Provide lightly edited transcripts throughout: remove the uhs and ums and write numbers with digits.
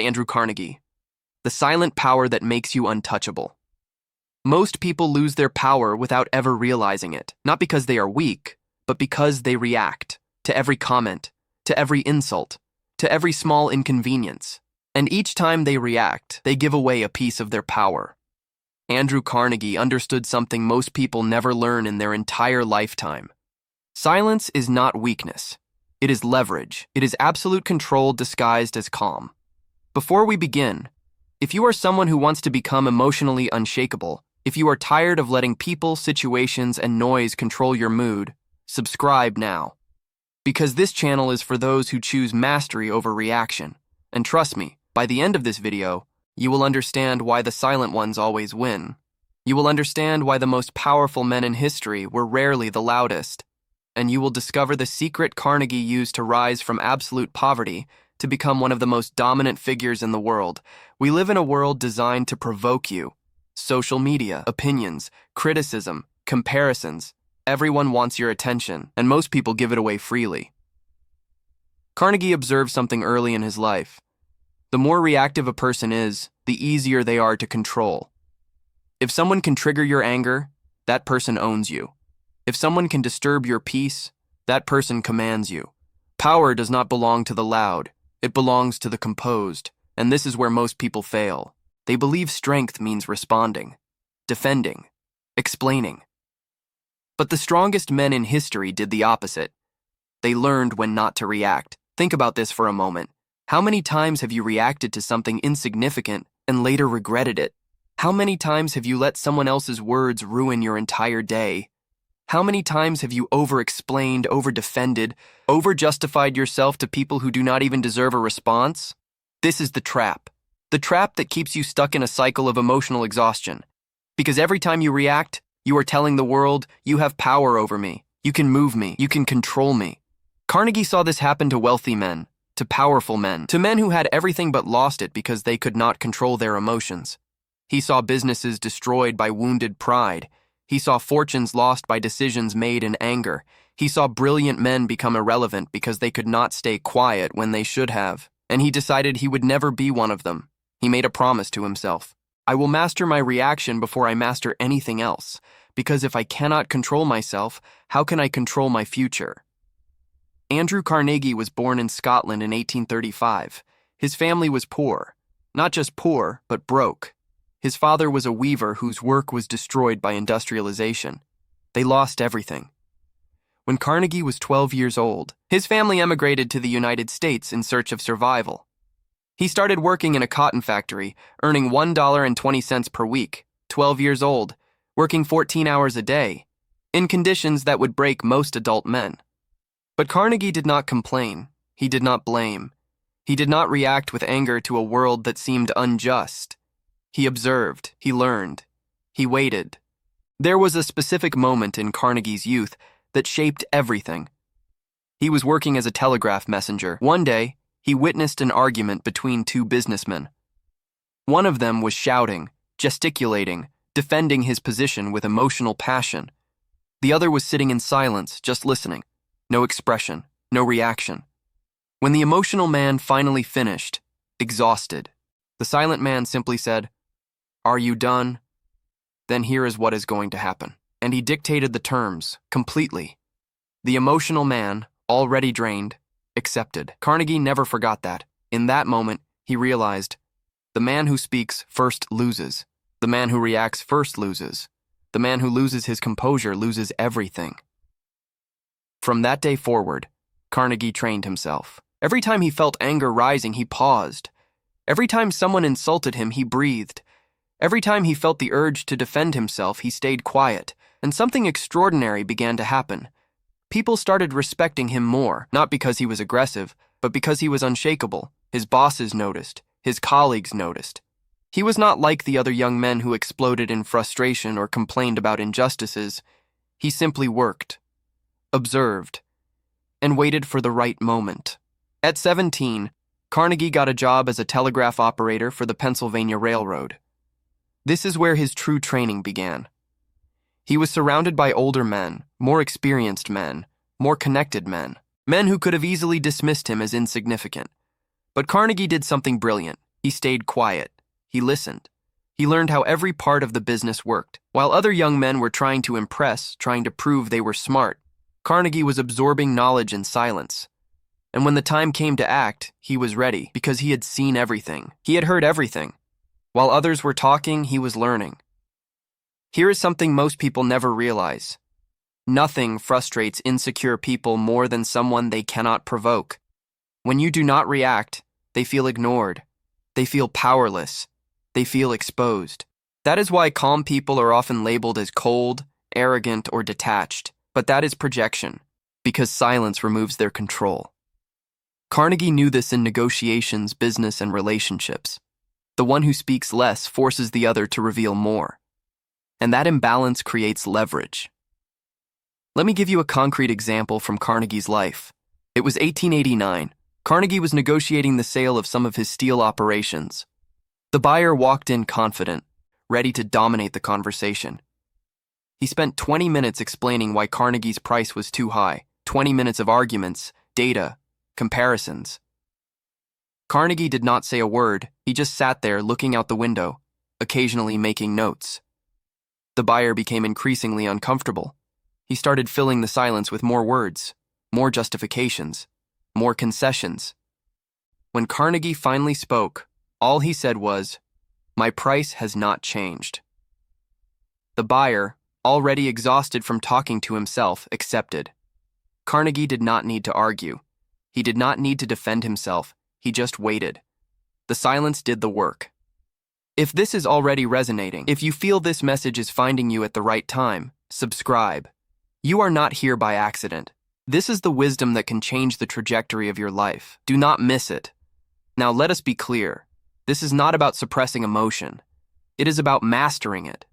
Andrew Carnegie. The silent power that makes you untouchable. Most people lose their power without ever realizing it, not because they are weak, but because they react to every comment, to every insult, to every small inconvenience. And each time they react, they give away a piece of their power. Andrew Carnegie understood something most people never learn in their entire lifetime. Silence is not weakness. It is leverage. It is absolute control disguised as calm. Before we begin, if you are someone who wants to become emotionally unshakable, if you are tired of letting people, situations, and noise control your mood, subscribe now. Because this channel is for those who choose mastery over reaction. And trust me, by the end of this video, you will understand why the silent ones always win. You will understand why the most powerful men in history were rarely the loudest. And you will discover the secret Carnegie used to rise from absolute poverty to become one of the most dominant figures in the world. We live in a world designed to provoke you. Social media, opinions, criticism, comparisons. Everyone wants your attention, and most people give it away freely. Carnegie observed something early in his life. The more reactive a person is, the easier they are to control. If someone can trigger your anger, that person owns you. If someone can disturb your peace, that person commands you. Power does not belong to the loud. It belongs to the composed, and this is where most people fail. They believe strength means responding, defending, explaining. But the strongest men in history did the opposite. They learned when not to react. Think about this for a moment. How many times have you reacted to something insignificant and later regretted it? How many times have you let someone else's words ruin your entire day? How many times have you over-explained, over-defended, over-justified yourself to people who do not even deserve a response? This is the trap. The trap that keeps you stuck in a cycle of emotional exhaustion. Because every time you react, you are telling the world, you have power over me, you can move me, you can control me. Carnegie saw this happen to wealthy men, to powerful men, to men who had everything but lost it because they could not control their emotions. He saw businesses destroyed by wounded pride. He saw fortunes lost by decisions made in anger. He saw brilliant men become irrelevant because they could not stay quiet when they should have. And he decided he would never be one of them. He made a promise to himself. I will master my reaction before I master anything else, because if I cannot control myself, how can I control my future? Andrew Carnegie was born in Scotland in 1835. His family was poor. Not just poor, but broke. His father was a weaver whose work was destroyed by industrialization. They lost everything. When Carnegie was 12 years old, his family emigrated to the United States in search of survival. He started working in a cotton factory, earning $1.20 per week, 12 years old, working 14 hours a day, in conditions that would break most adult men. But Carnegie did not complain. He did not blame. He did not react with anger to a world that seemed unjust. He observed, he learned, he waited. There was a specific moment in Carnegie's youth that shaped everything. He was working as a telegraph messenger. One day, he witnessed an argument between two businessmen. One of them was shouting, gesticulating, defending his position with emotional passion. The other was sitting in silence, just listening. No expression, no reaction. When the emotional man finally finished, exhausted, the silent man simply said, "Are you done? Then here is what is going to happen." And he dictated the terms, completely. The emotional man, already drained, accepted. Carnegie never forgot that. In that moment, he realized, the man who speaks first loses. The man who reacts first loses. The man who loses his composure loses everything. From that day forward, Carnegie trained himself. Every time he felt anger rising, he paused. Every time someone insulted him, he breathed. Every time he felt the urge to defend himself, he stayed quiet. And something extraordinary began to happen. People started respecting him more, not because he was aggressive, but because he was unshakable. His bosses noticed. His colleagues noticed. He was not like the other young men who exploded in frustration or complained about injustices. He simply worked, observed, and waited for the right moment. At 17, Carnegie got a job as a telegraph operator for the Pennsylvania Railroad. This is where his true training began. He was surrounded by older men, more experienced men, more connected men, men who could have easily dismissed him as insignificant. But Carnegie did something brilliant. He stayed quiet. He listened. He learned how every part of the business worked. While other young men were trying to impress, trying to prove they were smart, Carnegie was absorbing knowledge in silence. And when the time came to act, he was ready because he had seen everything. He had heard everything. While others were talking, he was learning. Here is something most people never realize. Nothing frustrates insecure people more than someone they cannot provoke. When you do not react, they feel ignored. They feel powerless. They feel exposed. That is why calm people are often labeled as cold, arrogant, or detached. But that is projection, because silence removes their control. Carnegie knew this in negotiations, business, and relationships. The one who speaks less forces the other to reveal more. And that imbalance creates leverage. Let me give you a concrete example from Carnegie's life. It was 1889. Carnegie was negotiating the sale of some of his steel operations. The buyer walked in confident, ready to dominate the conversation. He spent 20 minutes explaining why Carnegie's price was too high, 20 minutes of arguments, data, comparisons. Carnegie did not say a word. He just sat there looking out the window, occasionally making notes. The buyer became increasingly uncomfortable. He started filling the silence with more words, more justifications, more concessions. When Carnegie finally spoke, all he said was, "My price has not changed." The buyer, already exhausted from talking to himself, accepted. Carnegie did not need to argue. He did not need to defend himself. He just waited. The silence did the work. If this is already resonating, if you feel this message is finding you at the right time, subscribe. You are not here by accident. This is the wisdom that can change the trajectory of your life. Do not miss it. Now let us be clear. This is not about suppressing emotion. It is about mastering it.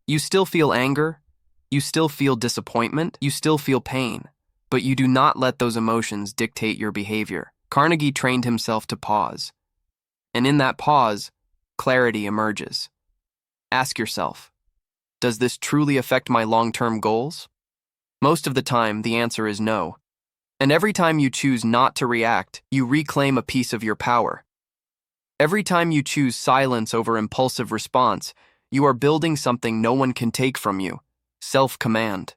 You still feel anger. You still feel disappointment. You still feel pain. But you do not let those emotions dictate your behavior. Carnegie trained himself to pause. And in that pause, clarity emerges. Ask yourself, does this truly affect my long-term goals? Most of the time, the answer is no. And every time you choose not to react, you reclaim a piece of your power. Every time you choose silence over impulsive response, you are building something no one can take from you, self-command.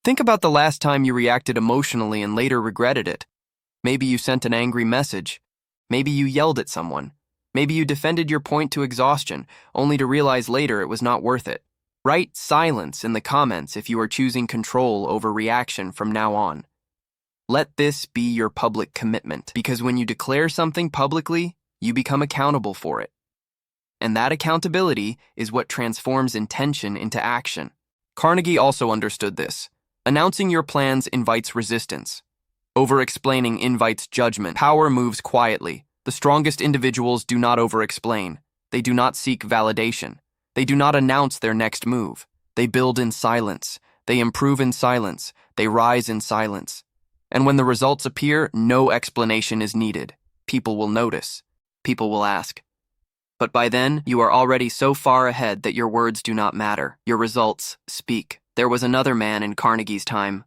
Think about the last time you reacted emotionally and later regretted it. Maybe you sent an angry message. Maybe you yelled at someone. Maybe you defended your point to exhaustion, only to realize later it was not worth it. Write silence in the comments if you are choosing control over reaction from now on. Let this be your public commitment, because when you declare something publicly, you become accountable for it. And that accountability is what transforms intention into action. Carnegie also understood this. Announcing your plans invites resistance. Over-explaining invites judgment. Power moves quietly. The strongest individuals do not over-explain. They do not seek validation. They do not announce their next move. They build in silence. They improve in silence. They rise in silence. And when the results appear, no explanation is needed. People will notice. People will ask. But by then, you are already so far ahead that your words do not matter. Your results speak. There was another man in Carnegie's time.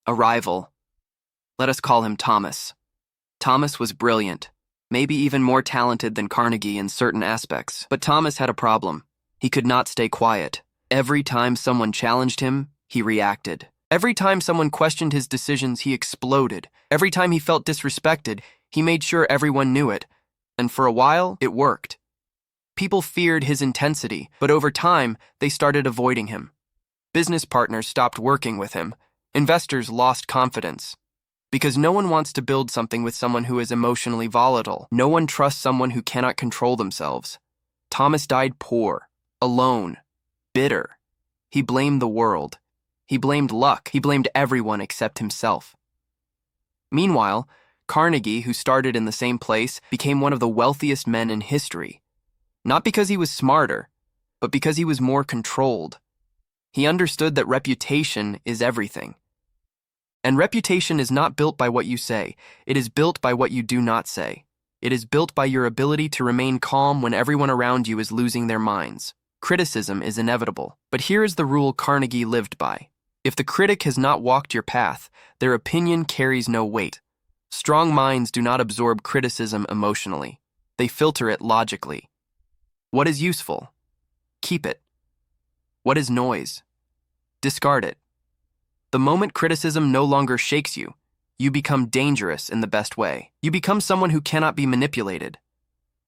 A rival. Let us call him Thomas. Thomas was brilliant, maybe even more talented than Carnegie in certain aspects. But Thomas had a problem. He could not stay quiet. Every time someone challenged him, he reacted. Every time someone questioned his decisions, he exploded. Every time he felt disrespected, he made sure everyone knew it. And for a while, it worked. People feared his intensity, but over time, they started avoiding him. Business partners stopped working with him. Investors lost confidence. Because no one wants to build something with someone who is emotionally volatile. No one trusts someone who cannot control themselves. Thomas died poor, alone, bitter. He blamed the world. He blamed luck. He blamed everyone except himself. Meanwhile, Carnegie, who started in the same place, became one of the wealthiest men in history. Not because he was smarter, but because he was more controlled. He understood that reputation is everything. And reputation is not built by what you say. It is built by what you do not say. It is built by your ability to remain calm when everyone around you is losing their minds. Criticism is inevitable. But here is the rule Carnegie lived by. If the critic has not walked your path, their opinion carries no weight. Strong minds do not absorb criticism emotionally. They filter it logically. What is useful? Keep it. What is noise? Discard it. The moment criticism no longer shakes you, you become dangerous in the best way. You become someone who cannot be manipulated,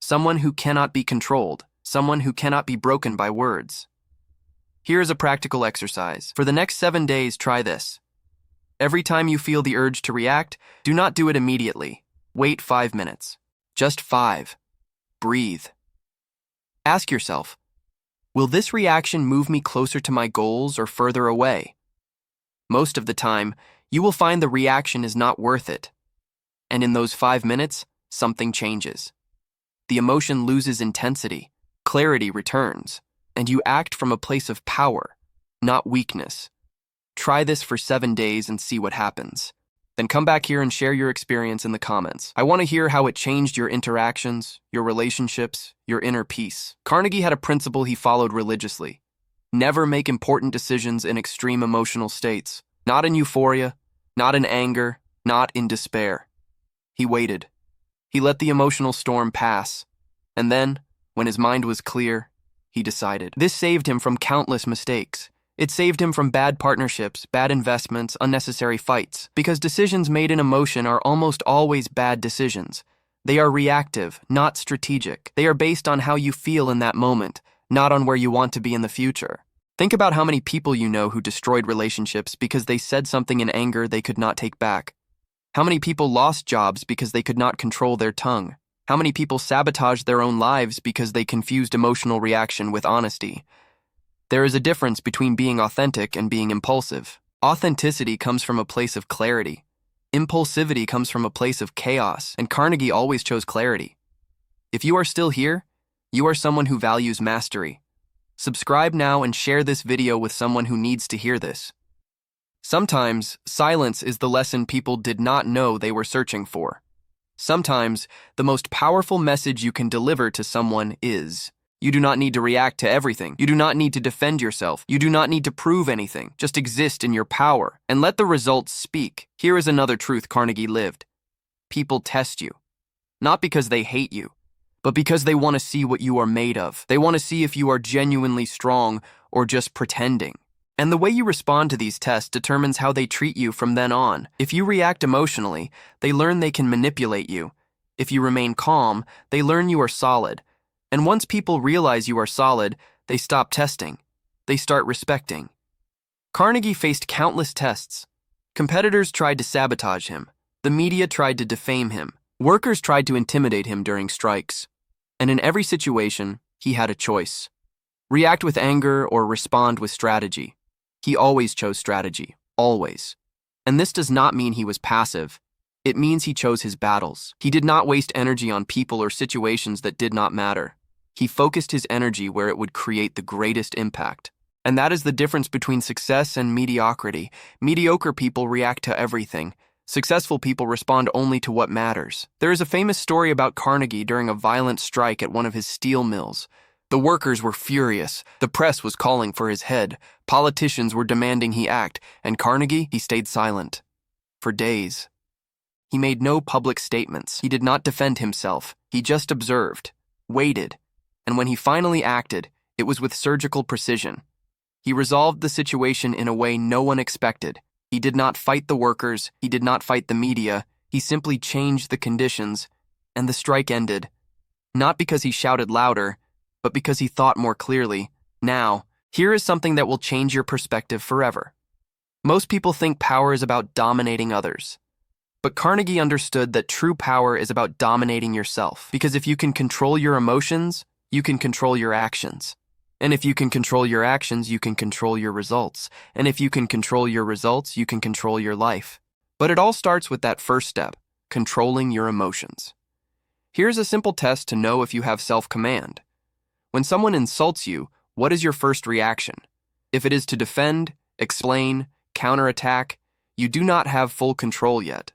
someone who cannot be controlled, someone who cannot be broken by words. Here is a practical exercise. For the next 7 days, try this. Every time you feel the urge to react, do not do it immediately. Wait 5 minutes. Just 5. Breathe. Ask yourself, will this reaction move me closer to my goals or further away? Most of the time, you will find the reaction is not worth it. And in those 5 minutes, something changes. The emotion loses intensity, clarity returns, and you act from a place of power, not weakness. Try this for 7 days and see what happens. Then come back here and share your experience in the comments. I want to hear how it changed your interactions, your relationships, your inner peace. Carnegie had a principle he followed religiously. Never make important decisions in extreme emotional states. Not in euphoria, not in anger, not in despair. He waited. He let the emotional storm pass. And then, when his mind was clear, he decided. This saved him from countless mistakes. It saved him from bad partnerships, bad investments, unnecessary fights, because decisions made in emotion are almost always bad decisions. They are reactive, not strategic. They are based on how you feel in that moment, not on where you want to be in the future. Think about how many people you know who destroyed relationships because they said something in anger they could not take back. How many people lost jobs because they could not control their tongue? How many people sabotaged their own lives because they confused emotional reaction with honesty? There is a difference between being authentic and being impulsive. Authenticity comes from a place of clarity. Impulsivity comes from a place of chaos, and Carnegie always chose clarity. If you are still here, you are someone who values mastery. Subscribe now and share this video with someone who needs to hear this. Sometimes, silence is the lesson people did not know they were searching for. Sometimes, the most powerful message you can deliver to someone is, you do not need to react to everything. You do not need to defend yourself. You do not need to prove anything. Just exist in your power and let the results speak. Here is another truth Carnegie lived. People test you, not because they hate you, but because they want to see what you are made of. They want to see if you are genuinely strong or just pretending. And the way you respond to these tests determines how they treat you from then on. If you react emotionally, they learn they can manipulate you. If you remain calm, they learn you are solid. And once people realize you are solid, they stop testing. They start respecting. Carnegie faced countless tests. Competitors tried to sabotage him. The media tried to defame him. Workers tried to intimidate him during strikes. And in every situation, he had a choice. React with anger or respond with strategy. He always chose strategy. Always. And this does not mean he was passive. It means he chose his battles. He did not waste energy on people or situations that did not matter. He focused his energy where it would create the greatest impact. And that is the difference between success and mediocrity. Mediocre people react to everything. Successful people respond only to what matters. There is a famous story about Carnegie during a violent strike at one of his steel mills. The workers were furious. The press was calling for his head. Politicians were demanding he act. And Carnegie, he stayed silent. For days. He made no public statements. He did not defend himself. He just observed, waited. And when he finally acted, it was with surgical precision. He resolved the situation in a way no one expected. He did not fight the workers. He did not fight the media. He simply changed the conditions, and the strike ended. Not because he shouted louder, but because he thought more clearly. Now, here is something that will change your perspective forever. Most people think power is about dominating others. But Carnegie understood that true power is about dominating yourself. Because if you can control your emotions, you can control your actions. And if you can control your actions, you can control your results. And if you can control your results, you can control your life. But it all starts with that first step, controlling your emotions. Here's a simple test to know if you have self-command. When someone insults you, what is your first reaction? If it is to defend, explain, counterattack, you do not have full control yet.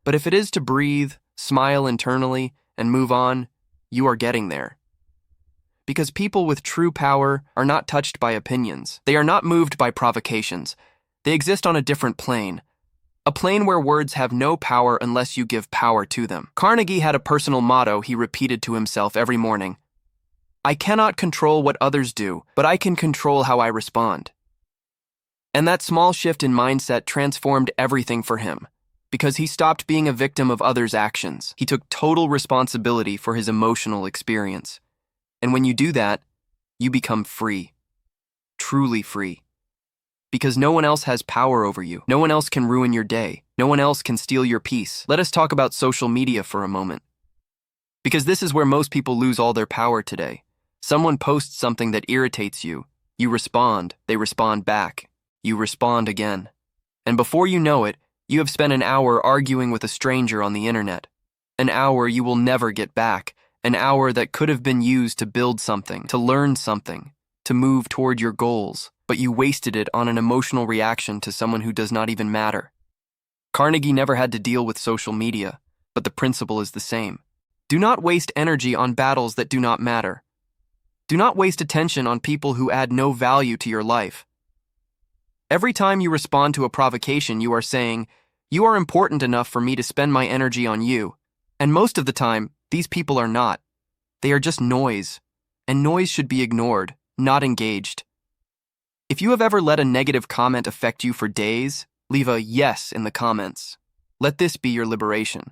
But if it is to breathe, smile internally, and move on, you are getting there. Because people with true power are not touched by opinions. They are not moved by provocations. They exist on a different plane. A plane where words have no power unless you give power to them. Carnegie had a personal motto he repeated to himself every morning. I cannot control what others do, but I can control how I respond. And that small shift in mindset transformed everything for him, because he stopped being a victim of others' actions. He took total responsibility for his emotional experience. And when you do that, you become free. Truly free. Because no one else has power over you. No one else can ruin your day. No one else can steal your peace. Let us talk about social media for a moment. Because this is where most people lose all their power today. Someone posts something that irritates you. You respond. They respond back. You respond again. And before you know it, you have spent an hour arguing with a stranger on the internet. An hour you will never get back. An hour that could have been used to build something, to learn something, to move toward your goals. But you wasted it on an emotional reaction to someone who does not even matter. Carnegie never had to deal with social media, but the principle is the same. Do not waste energy on battles that do not matter. Do not waste attention on people who add no value to your life. Every time you respond to a provocation, you are saying, you are important enough for me to spend my energy on you. And most of the time, these people are not. They are just noise, and noise should be ignored, not engaged. If you have ever let a negative comment affect you for days, leave a yes in the comments. Let this be your liberation.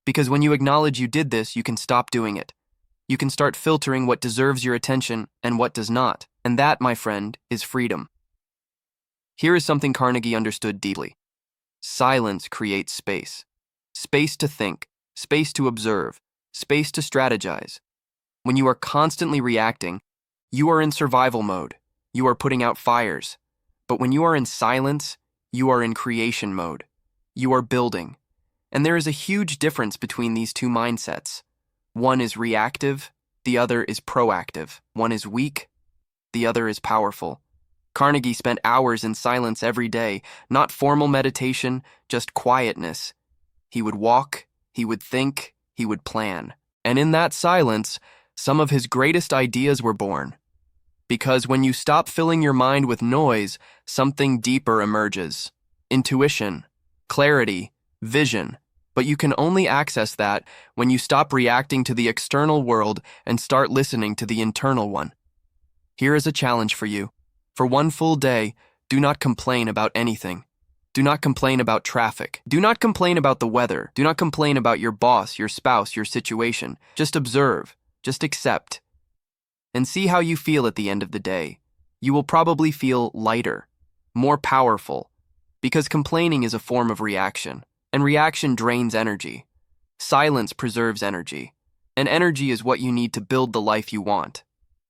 Because when you acknowledge you did this, you can stop doing it. You can start filtering what deserves your attention and what does not. And that, my friend, is freedom. Here is something Carnegie understood deeply. Silence creates space. Space to think, space to observe, space to strategize. When you are constantly reacting, you are in survival mode. You are putting out fires. But when you are in silence, you are in creation mode. You are building. And there is a huge difference between these two mindsets. One is reactive, the other is proactive. One is weak, the other is powerful. Carnegie spent hours in silence every day, not formal meditation, just quietness. He would walk, he would think, he would plan. And in that silence, some of his greatest ideas were born. Because when you stop filling your mind with noise, something deeper emerges. Intuition, clarity, vision. But you can only access that when you stop reacting to the external world and start listening to the internal one. Here is a challenge for you. For one full day, do not complain about anything. Do not complain about traffic. Do not complain about the weather. Do not complain about your boss, your spouse, your situation. Just observe. Just accept. And see how you feel at the end of the day. You will probably feel lighter, more powerful, because complaining is a form of reaction, and reaction drains energy. Silence preserves energy, and energy is what you need to build the life you want.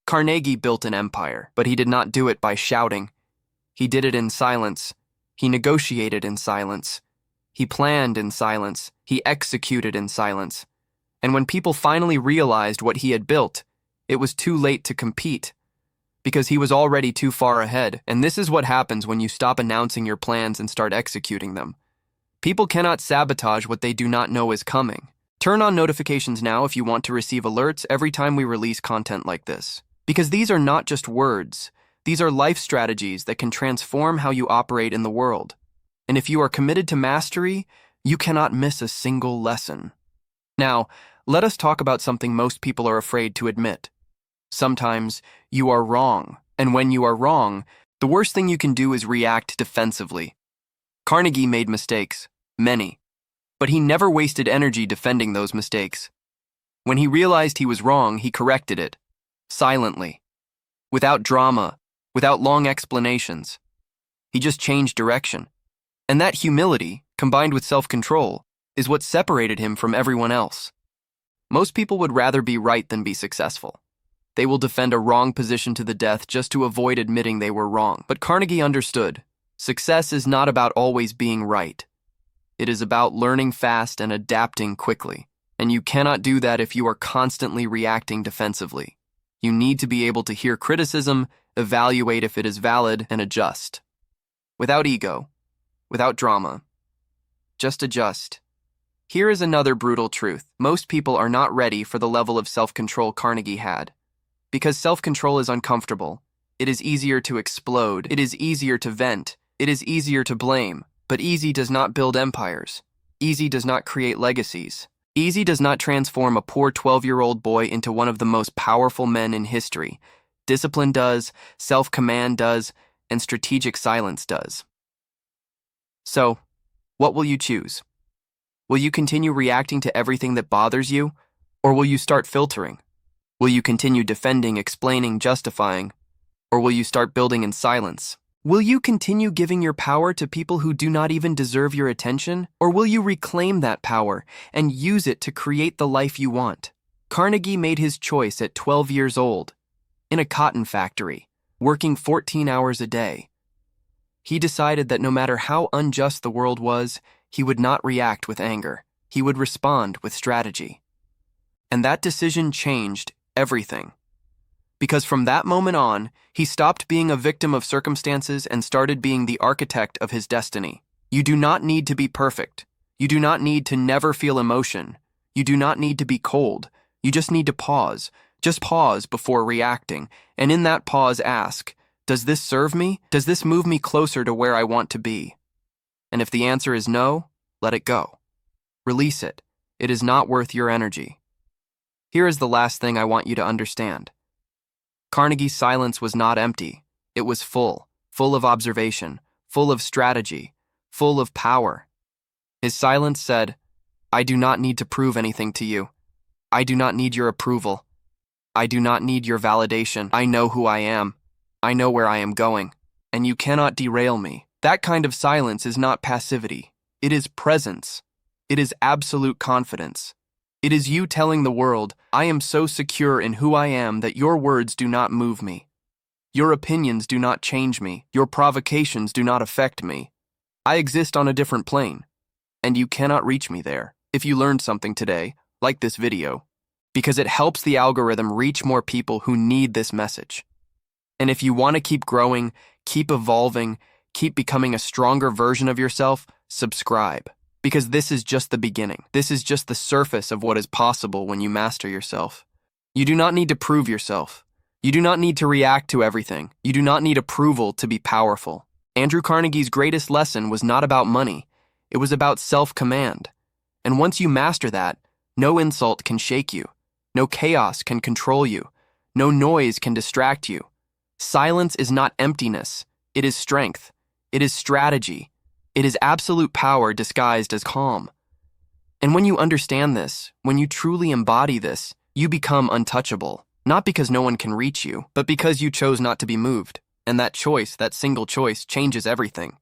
Carnegie built an empire, but he did not do it by shouting. He did it in silence. He negotiated in silence. He planned in silence. He executed in silence. And when people finally realized what he had built, it was too late to compete, because he was already too far ahead. And this is what happens when you stop announcing your plans and start executing them. People cannot sabotage what they do not know is coming. Turn on notifications now if you want to receive alerts every time we release content like this. Because these are not just words. These are life strategies that can transform how you operate in the world. And if you are committed to mastery, you cannot miss a single lesson. Now, let us talk about something most people are afraid to admit. Sometimes you are wrong, and when you are wrong, the worst thing you can do is react defensively. Carnegie made mistakes, many, but he never wasted energy defending those mistakes. When he realized he was wrong, he corrected it, silently, without drama, without long explanations. He just changed direction. And that humility, combined with self-control, is what separated him from everyone else. Most people would rather be right than be successful. They will defend a wrong position to the death just to avoid admitting they were wrong. But Carnegie understood, success is not about always being right. It is about learning fast and adapting quickly. And you cannot do that if you are constantly reacting defensively. You need to be able to hear criticism, evaluate if it is valid, and adjust. Without ego, without drama. Just adjust. Here is another brutal truth. Most people are not ready for the level of self-control Carnegie had. Because self-control is uncomfortable. It is easier to explode. It is easier to vent. It is easier to blame. But easy does not build empires. Easy does not create legacies. Easy does not transform a poor 12-year-old boy into one of the most powerful men in history. Discipline does, self-command does, and strategic silence does. So, what will you choose? Will you continue reacting to everything that bothers you, or will you start filtering? Will you continue defending, explaining, justifying, or will you start building in silence? Will you continue giving your power to people who do not even deserve your attention, or will you reclaim that power and use it to create the life you want? Carnegie made his choice at 12 years old, in a cotton factory, working 14 hours a day. He decided that no matter how unjust the world was, he would not react with anger. He would respond with strategy. And that decision changed everything. Because from that moment on, he stopped being a victim of circumstances and started being the architect of his destiny. You do not need to be perfect. You do not need to never feel emotion. You do not need to be cold. You just need to pause. Just pause before reacting. And in that pause, ask, does this serve me? Does this move me closer to where I want to be? And if the answer is no, let it go. Release it. It is not worth your energy. Here is the last thing I want you to understand. Carnegie's silence was not empty. It was full of observation, full of strategy, full of power. His silence said, I do not need to prove anything to you. I do not need your approval. I do not need your validation. I know who I am. I know where I am going, and you cannot derail me. That kind of silence is not passivity. It is presence. It is absolute confidence. It is you telling the world, I am so secure in who I am that your words do not move me. Your opinions do not change me. Your provocations do not affect me. I exist on a different plane, and you cannot reach me there. If you learned something today, like this video, because it helps the algorithm reach more people who need this message. And if you want to keep growing, keep evolving, keep becoming a stronger version of yourself, subscribe. Because this is just the beginning. This is just the surface of what is possible when you master yourself. You do not need to prove yourself. You do not need to react to everything. You do not need approval to be powerful. Andrew Carnegie's greatest lesson was not about money. It was about self-command. And once you master that, no insult can shake you. No chaos can control you. No noise can distract you. Silence is not emptiness. It is strength. It is strategy. It is absolute power disguised as calm. And when you understand this, when you truly embody this, you become untouchable. Not because no one can reach you, but because you chose not to be moved. And that choice, that single choice, changes everything.